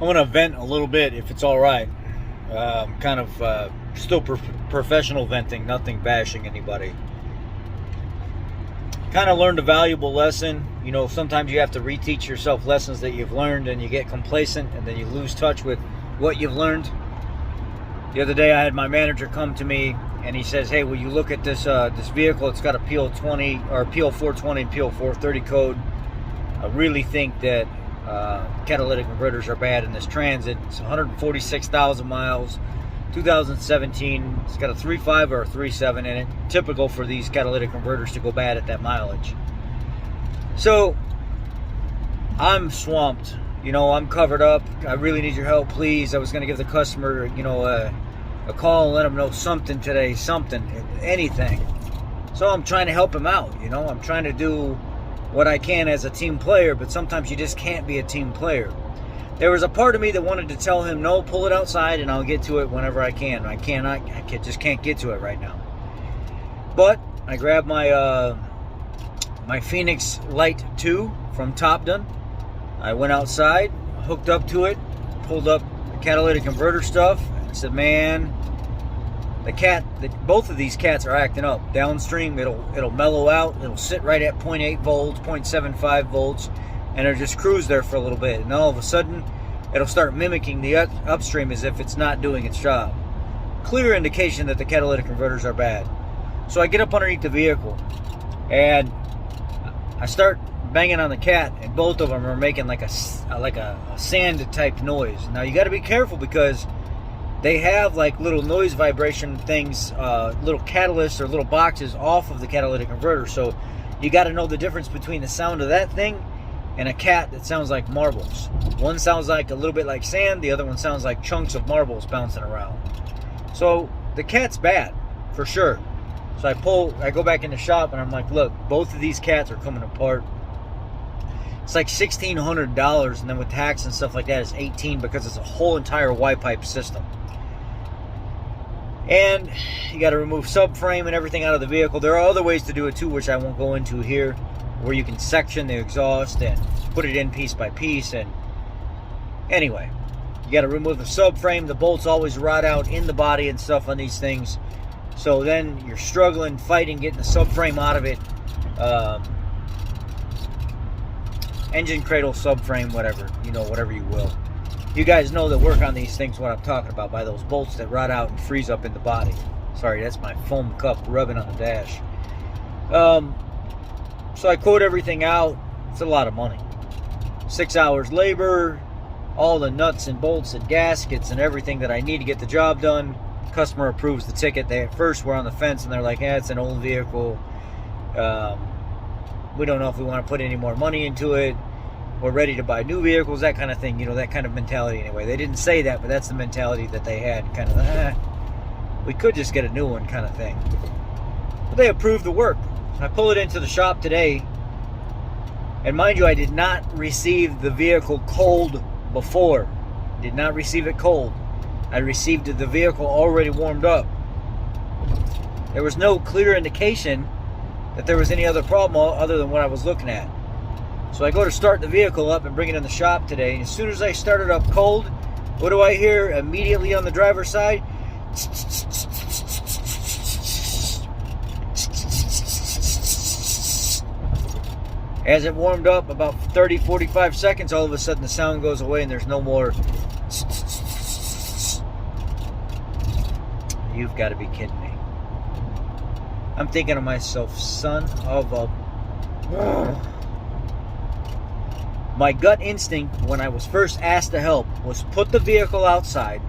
I want to vent a little bit if it's all right. Kind of still professional venting, nothing bashing anybody. Kind of learned a valuable lesson. You know, sometimes you have to reteach yourself lessons that you've learned, and you get complacent and then you lose touch with what you've learned. The other day I had my manager come to me and he says, hey, will you look at this this vehicle? It's got a PL20 or PL420 and PL430 code. I really think that catalytic converters are bad in this Transit. It's 146,000 miles, 2017. It's got a 3.5 or a 3.7 in it. Typical for these catalytic converters to go bad at that mileage. So I'm swamped. You know, I'm covered up. I really need your help, please. I was going to give the customer, you know, a call and let them know something today, something, anything. So I'm trying to help him out. You know, I'm trying to do what I can as a team player, but sometimes you just can't be a team player. There was a part of me that wanted to tell him, no, pull it outside and I'll get to it whenever I can. I just can't get to it right now. But I grabbed my my Phoenix Light 2 from Topdon. I went outside, hooked up to it, pulled up the catalytic converter stuff, and said, man, both of these cats are acting up. Downstream, it'll mellow out. It'll sit right at 0.8 volts, 0.75 volts, and it'll just cruise there for a little bit. And all of a sudden, it'll start mimicking the upstream as if it's not doing its job. Clear indication that the catalytic converters are bad. So I get up underneath the vehicle, and I start banging on the cat, and both of them are making like a sand type noise. Now you got to be careful because they have like little noise vibration things, little catalysts or little boxes off of the catalytic converter. So you got to know the difference between the sound of that thing and a cat that sounds like marbles. One sounds like a little bit like sand, the other one sounds like chunks of marbles bouncing around. So the cat's bad for sure. So I go back in the shop and I'm like, look, both of these cats are coming apart. It's like $1,600, and then with tax and stuff like that, it's $1,800 because it's a whole entire Y-pipe system. And you got to remove subframe and everything out of the vehicle. There are other ways to do it too, which I won't go into here, where you can section the exhaust and put it in piece by piece. And anyway, you got to remove the subframe. The bolts always rot out in the body and stuff on these things. So then you're struggling, fighting, getting the subframe out of it. Engine cradle, subframe, whatever, you know, whatever you will. You guys know that work on these things, what I'm talking about, by those bolts that rot out and freeze up in the body. Sorry, that's my foam cup rubbing on the dash. So I quote everything out. It's a lot of money. 6 hours labor, all the nuts and bolts and gaskets and everything that I need to get the job done. Customer approves the ticket. They at first were on the fence and they're like, yeah, it's an old vehicle. We don't know if we want to put any more money into it. We're ready to buy new vehicles, that kind of thing. You know, that kind of mentality anyway. They didn't say that, but that's the mentality that they had. Kind of, we could just get a new one kind of thing. But they approved the work. I pull it into the shop today. And mind you, I did not receive the vehicle cold before. Did not receive it cold. I received the vehicle already warmed up. There was no clear indication that there was any other problem other than what I was looking at. So I go to start the vehicle up and bring it in the shop today, and as soon as I start it up cold, what do I hear immediately on the driver's side? As it warmed up about 30-45 seconds, all of a sudden the sound goes away and there's no more. You've got to be kidding me. I'm thinking to myself, son of a... My gut instinct when I was first asked to help was put the vehicle outside,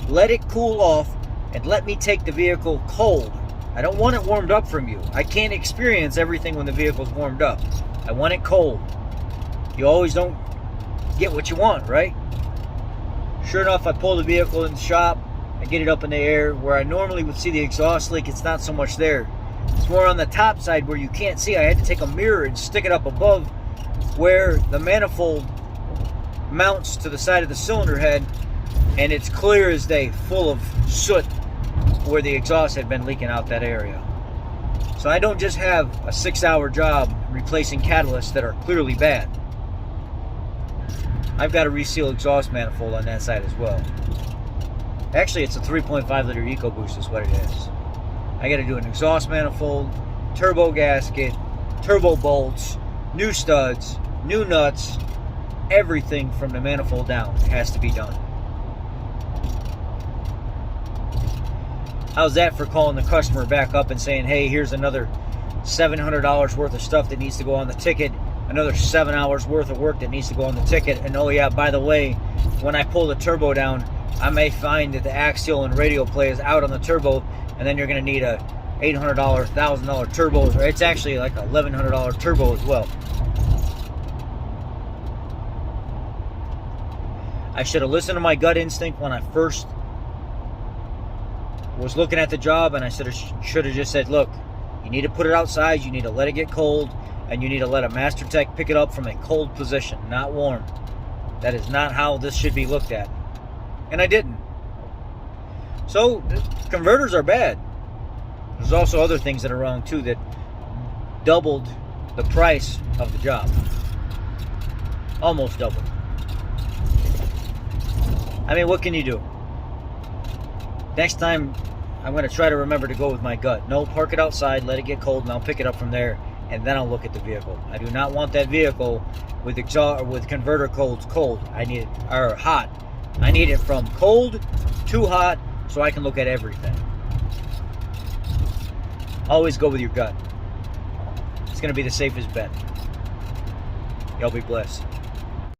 let it cool off, and let me take the vehicle cold. I don't want it warmed up from you. I can't experience everything when the vehicle's warmed up. I want it cold. You always don't get what you want, right? Sure enough, I pull the vehicle in the shop. I get it up in the air. Where I normally would see the exhaust leak, it's not so much there. It's more on the top side where you can't see. I had to take a mirror and stick it up above where the manifold mounts to the side of the cylinder head, and it's clear as day, full of soot where the exhaust had been leaking out that area. So I don't just have a 6-hour job replacing catalysts that are clearly bad. I've got a reseal exhaust manifold on that side as well. Actually, it's a 3.5 liter EcoBoost is what it is. I got to do an exhaust manifold, turbo gasket, turbo bolts, new studs, new nuts. Everything from the manifold down has to be done. How's that for calling the customer back up and saying, hey, here's another $700 worth of stuff that needs to go on the ticket, another 7 hours worth of work that needs to go on the ticket, and oh yeah, by the way, when I pull the turbo down, I may find that the axial and radial play is out on the turbo, and then you're going to need a $800, $1,000 turbo, or it's actually like a $1,100 turbo as well. I should have listened to my gut instinct when I first was looking at the job, and I should have just said, look, you need to put it outside, you need to let it get cold, and you need to let a master tech pick it up from a cold position, not warm. That is not how this should be looked at. And I didn't. So, converters are bad. There's also other things that are wrong too that doubled the price of the job. Almost doubled. I mean, what can you do? Next time, I'm going to try to remember to go with my gut. No, park it outside, let it get cold, and I'll pick it up from there, and then I'll look at the vehicle. I do not want that vehicle with exhaust, with converter cold. I need it, or hot. I need it from cold to hot so I can look at everything. Always go with your gut. It's going to be the safest bet. Y'all be blessed.